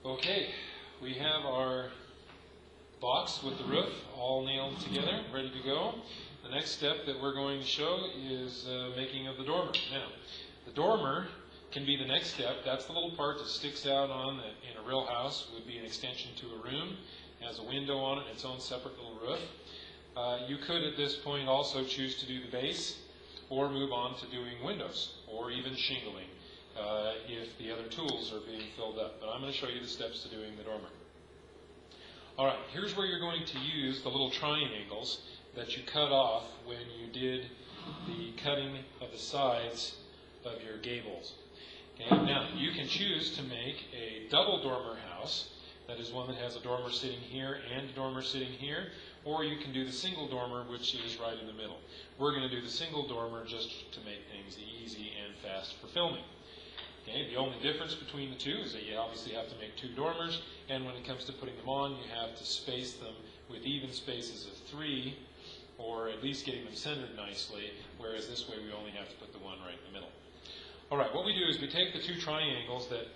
Okay, we have our box with the roof all nailed together, ready to go. The next step that we're going to show is making of the dormer. Now, the dormer can be the next step. That's the little part that sticks out on that in a real house would be an extension to a room. It has a window on it, its own separate little roof. You could at this point also choose to do the base or move on to doing windows or even shingling if the other tools are being filled up. But I'm going to show you the steps to doing the dormer. Alright, here's where you're going to use the little triangles that you cut off when you did the cutting of the sides of your gables. Okay, now, you can choose to make a double dormer house, that is one that has a dormer sitting here and a dormer sitting here, or you can do the single dormer, which is right in the middle. We're going to do the single dormer just to make things easy and fast for filming. Okay, the only difference between the two is that you obviously have to make two dormers, and when it comes to putting them on, you have to space them with even spaces of 3, or at least getting them centered nicely, whereas this way we only have to put the one right in the middle. Alright, what we do is we take the two triangles that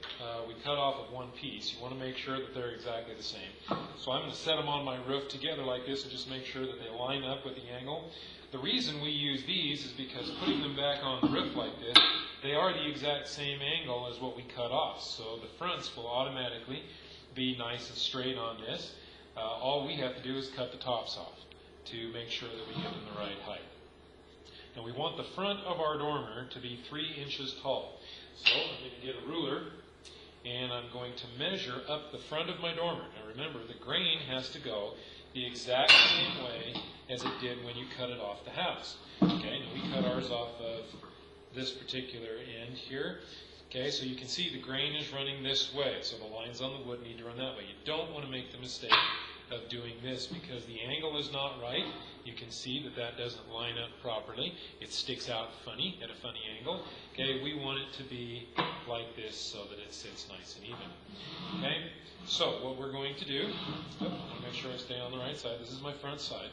we cut off of one piece. You want to make sure that they're exactly the same. So I'm going to set them on my roof together like this and just make sure that they line up with the angle. The reason we use these is because putting them back on the roof like this, they are the exact same angle as what we cut off. So the fronts will automatically be nice and straight on this. All we have to do is cut the tops off to make sure that we get them the right height. Now we want the front of our dormer to be 3 inches tall. So I'm going to get a ruler and I'm going to measure up the front of my dormer. Now remember, the grain has to go the exact same way as it did when you cut it off the house. Okay, now we cut ours off of this particular end here. Okay, so you can see the grain is running this way, so the lines on the wood need to run that way. You don't want to make the mistake of doing this because the angle is not right. You can see that that doesn't line up properly. It sticks out funny, at a funny angle. Okay, we want it to be like this so that it sits nice and even. Okay, so what we're going to do, I want to make sure I stay on the right side. This is my front side.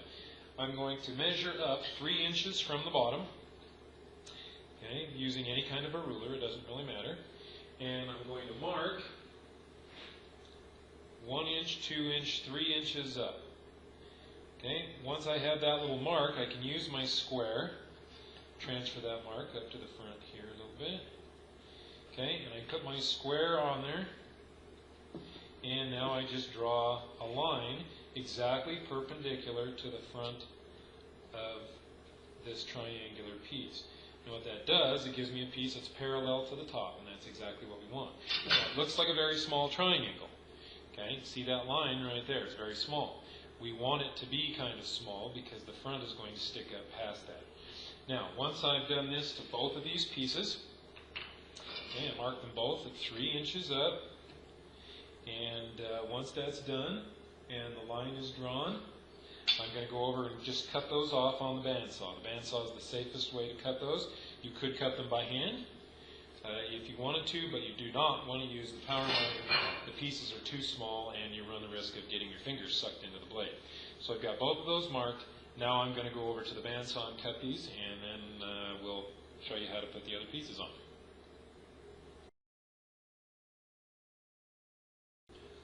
I'm going to measure up 3 inches from the bottom. Okay, using any kind of a ruler, it doesn't really matter. And I'm going to mark 1 inch, 2 inch, 3 inches up. Okay, once I have that little mark, I can use my square, transfer that mark up to the front here a little bit. Okay, and I put my square on there, and now I just draw a line exactly perpendicular to the front of this triangular piece. And what that does, it gives me a piece that's parallel to the top, and that's exactly what we want. Now, it looks like a very small triangle. Okay, see that line right there, it's very small. We want it to be kind of small because the front is going to stick up past that. Now, once I've done this to both of these pieces, okay, I mark them both at 3 inches up, and once that's done and the line is drawn, I'm going to go over and just cut those off on the bandsaw. The bandsaw is the safest way to cut those. You could cut them by hand if you wanted to, but you do not want to use the power marker. The pieces are too small and you run the risk of getting your fingers sucked into the blade. So I've got both of those marked. Now I'm going to go over to the bandsaw and cut these, and then we'll show you how to put the other pieces on.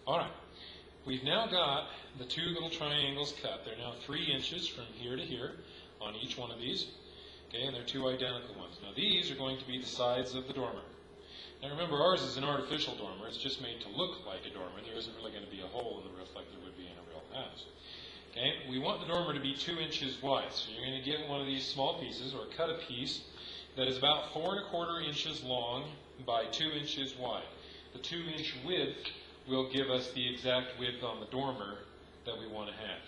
Alright, we've now got the two little triangles cut. They're now 3 inches from here to here on each one of these. Okay, and they're two identical ones. Now these are going to be the sides of the dormer. Now remember, ours is an artificial dormer. It's just made to look like a dormer. There isn't really going to be a hole in the roof like there would be in a real house. Okay, we want the dormer to be 2 inches wide. So you're going to get one of these small pieces, or cut a piece that is about 4 1/4 inches long by 2 inches wide. The 2 inch width will give us the exact width on the dormer that we want to have.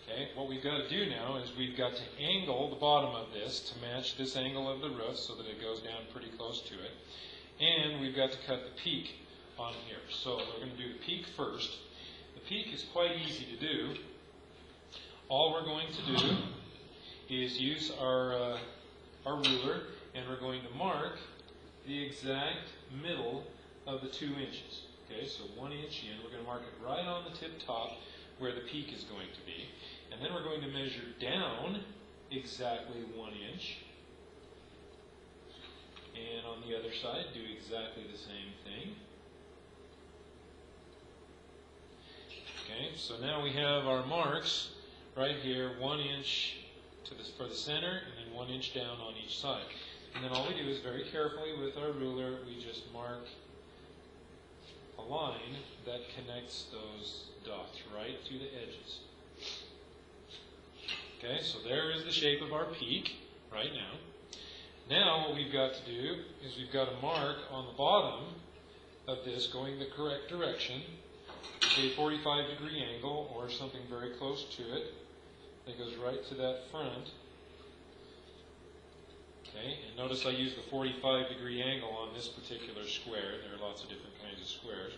Okay, what we've got to do now is we've got to angle the bottom of this to match this angle of the roof so that it goes down pretty close to it. And we've got to cut the peak on here. So we're going to do the peak first. The peak is quite easy to do. All we're going to do is use our ruler, and we're going to mark the exact middle of the 2 inches. Okay, so 1 inch in, we're going to mark it right on the tip top where the peak is going to be. And then we're going to measure down exactly 1 inch. And on the other side, do exactly the same thing. Okay, so now we have our marks right here, 1 inch for the center, and then 1 inch down on each side. And then all we do is very carefully with our ruler, we just mark a line that connects those dots right to the edges. Okay, so there is the shape of our peak right now. Now what we've got to do is we've got to mark on the bottom of this going the correct direction, a 45-degree angle or something very close to it that goes right to that front. Okay, and notice I use the 45-degree angle on this particular square. There are lots of different kinds of squares.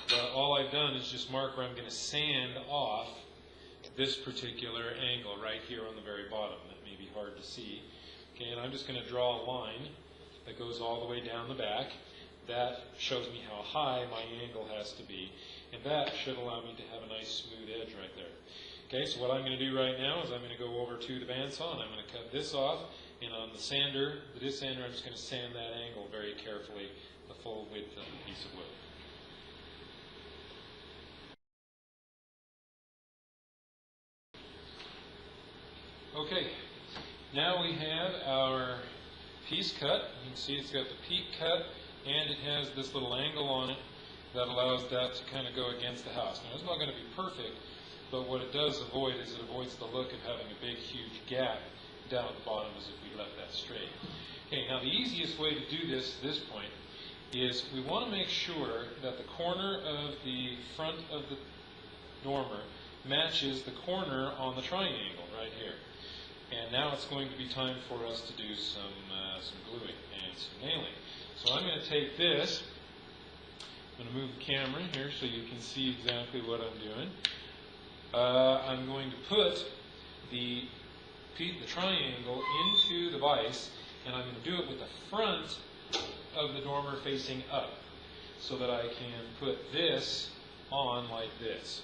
But all I've done is just mark where I'm going to sand off this particular angle right here on the very bottom. That may be hard to see. Okay, and I'm just going to draw a line that goes all the way down the back. That shows me how high my angle has to be. And that should allow me to have a nice smooth edge right there. Okay, so what I'm going to do right now is I'm going to go over to the bandsaw and I'm going to cut this off. And on the sander, the disc sander, I'm just going to sand that angle very carefully, the full width of the piece of wood. Okay, now we have our piece cut. You can see it's got the peak cut and it has this little angle on it that allows that to kind of go against the house. Now it's not going to be perfect, but what it does avoid is it avoids the look of having a big huge gap down at the bottom as if we left that straight. Okay, now the easiest way to do this at this point is we want to make sure that the corner of the front of the dormer matches the corner on the triangle right here. And now it's going to be time for us to do some gluing and some nailing. So I'm going to take this, I'm going to move the camera here so you can see exactly what I'm doing. I'm going to put the triangle into the vise, and I'm going to do it with the front of the dormer facing up so that I can put this on like this.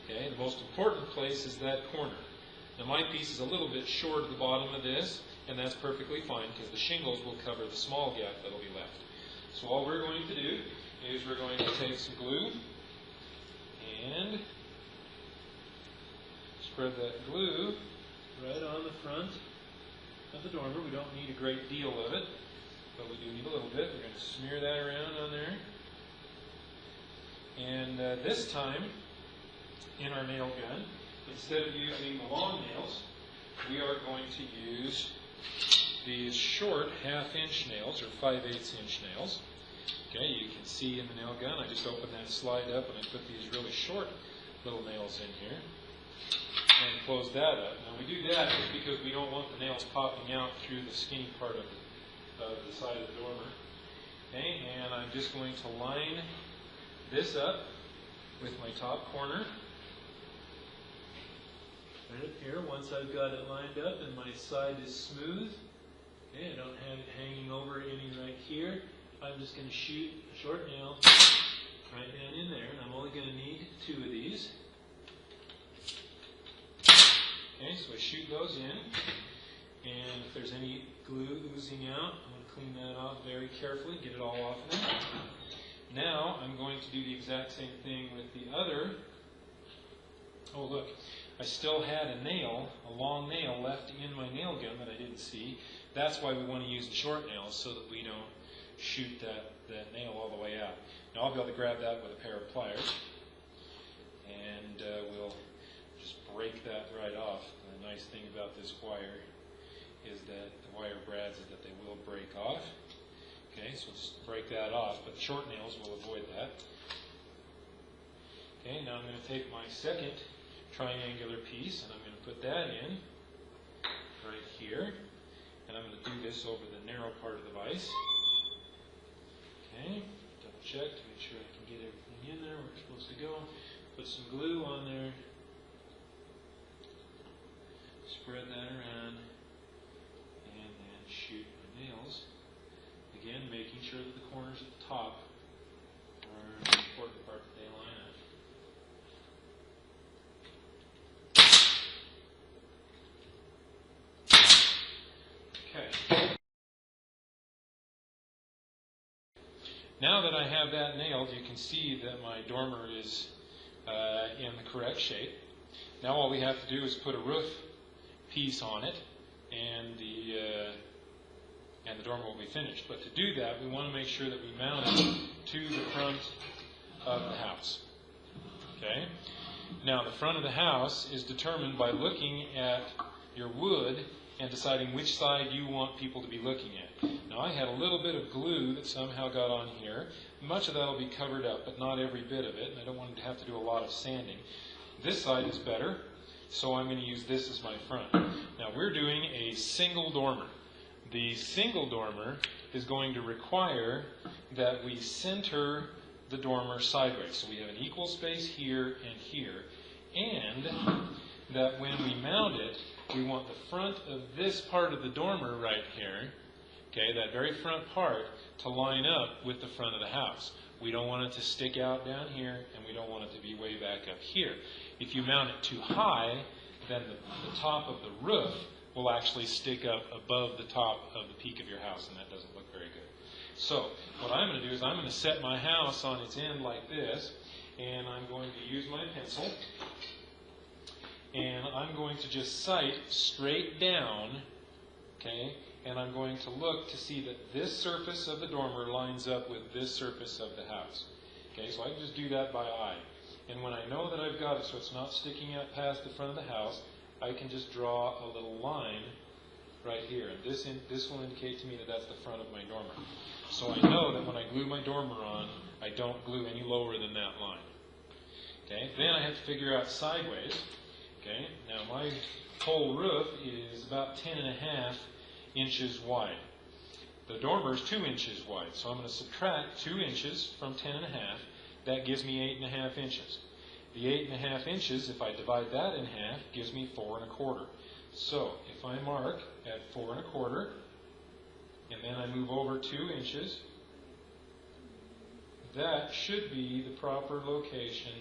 Okay, the most important place is that corner. Now my piece is a little bit short at the bottom of this, and that's perfectly fine because the shingles will cover the small gap that will be left. So all we're going to do is we're going to take some glue and spread that glue right on the front of the dormer. We don't need a great deal of it, but we do need a little bit. We're going to smear that around on there. And this time, in our nail gun, instead of using the long nails, we are going to use these short 1/2 inch nails, or 5/8 inch nails. Okay, you can see in the nail gun, I just opened that slide up and I put these really short little nails in here and close that up. Now we do that just because we don't want the nails popping out through the skinny part of the side of the dormer. Okay, and I'm just going to line this up with my top corner. Right up here, once I've got it lined up and my side is smooth, okay, I don't have it hanging over any right here, I'm just going to shoot a short nail right down in there, and I'm only going to need 2 of these. Okay, so I shoot those in, and if there's any glue oozing out, I'm going to clean that off very carefully, get it all off of there. Now I'm going to do the exact same thing with the other. Oh look, I still had a nail, a long nail left in my nail gun that I didn't see. That's why we want to use the short nails so that we don't shoot that nail all the way out. Now I'll be able to grab that with a pair of pliers, and we'll just break that right off. The nice thing about this wire is that the wire brads is that they will break off. Okay, so let's break that off, but the short nails will avoid that. Okay, now I'm going to take my second triangular piece and I'm going to put that in right here, and I'm going to do this over the narrow part of the vise. Okay, double check to make sure I can get everything in there where it's supposed to go. Put some glue on there, spread that around, and then shoot my nails. Again, making sure that the corners at the top are the important part that they line up. Okay. Now that I have that nailed, you can see that my dormer is in the correct shape. Now all we have to do is put a roof piece on it, and the dormer will be finished. But to do that, we want to make sure that we mount it to the front of the house. Okay? Now the front of the house is determined by looking at your wood and deciding which side you want people to be looking at. Now I had a little bit of glue that somehow got on here. Much of that will be covered up, but not every bit of it, and I don't want to have to do a lot of sanding. This side is better, so I'm going to use this as my front. Now we're doing a single dormer. The single dormer is going to require that we center the dormer sideways. So we have an equal space here and here, and that when we mount it, we want the front of this part of the dormer right here, okay, that very front part, to line up with the front of the house. We don't want it to stick out down here, and we don't want it to be way back up here. If you mount it too high, then the top of the roof will actually stick up above the top of the peak of your house, and that doesn't look very good. So what I'm going to do is I'm going to set my house on its end like this, and I'm going to use my pencil, and I'm going to just sight straight down, okay, and I'm going to look to see that this surface of the dormer lines up with this surface of the house. Okay, so I can just do that by eye. And when I know that I've got it so it's not sticking out past the front of the house, I can just draw a little line right here. And this will indicate to me that that's the front of my dormer. So I know that when I glue my dormer on, I don't glue any lower than that line. Okay, then I have to figure out sideways. Okay, now my whole roof is about 10.5 inches wide. The dormer is 2 inches wide, so I'm going to subtract 2 inches from 10.5. That gives me 8.5 inches. The 8.5 inches, if I divide that in half, gives me 4 1/4. So if I mark at 4 1/4, and then I move over 2 inches, that should be the proper location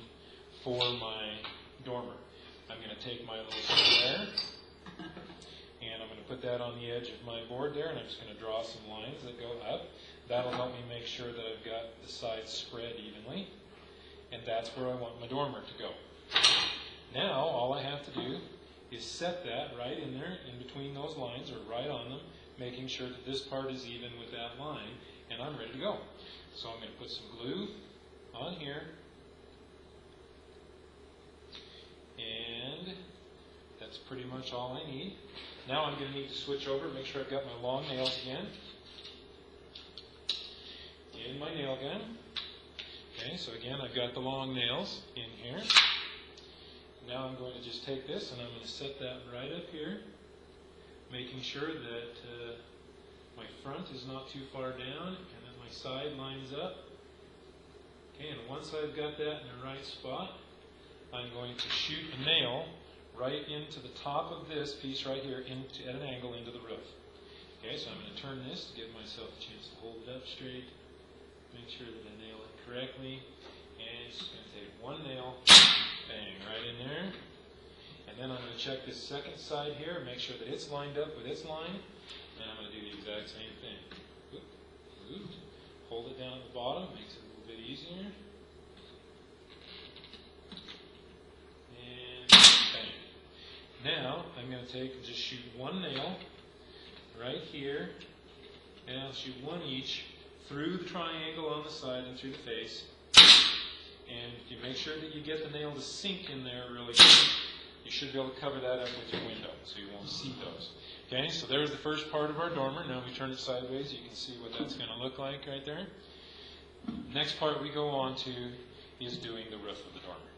for my dormer. I'm going to take my little square, and I'm going to put that on the edge of my board there, and I'm just going to draw some lines that go up. That'll help me make sure that I've got the sides spread evenly, and that's where I want my dormer to go. Now, all I have to do is set that right in there, in between those lines, or right on them, making sure that this part is even with that line, and I'm ready to go. So I'm going to put some glue on here, and that's pretty much all I need. Now I'm going to need to switch over and make sure I've got my long nails again in my nail gun. Okay, so again I've got the long nails in here. Now I'm going to just take this and I'm going to set that right up here, making sure that my front is not too far down and that my side lines up. Okay, and once I've got that in the right spot, I'm going to shoot a nail right into the top of this piece right here at an angle into the roof. Okay, so I'm going to turn this to give myself a chance to hold it up straight, make sure that I nail it correctly, and just going to take one nail, bang, right in there. And then I'm going to check this second side here, make sure that it's lined up with its line, and I'm going to do the exact same thing. Oop, oop. Hold it down at the bottom, makes it a little bit easier. Now, I'm going to take and just shoot one nail right here, and I'll shoot one each through the triangle on the side and through the face. And you make sure that you get the nail to sink in there really good. You should be able to cover that up with your window so you won't see those. Okay, so there's the first part of our dormer. Now we turn it sideways. You can see what that's going to look like right there. Next part we go on to is doing the roof of the dormer.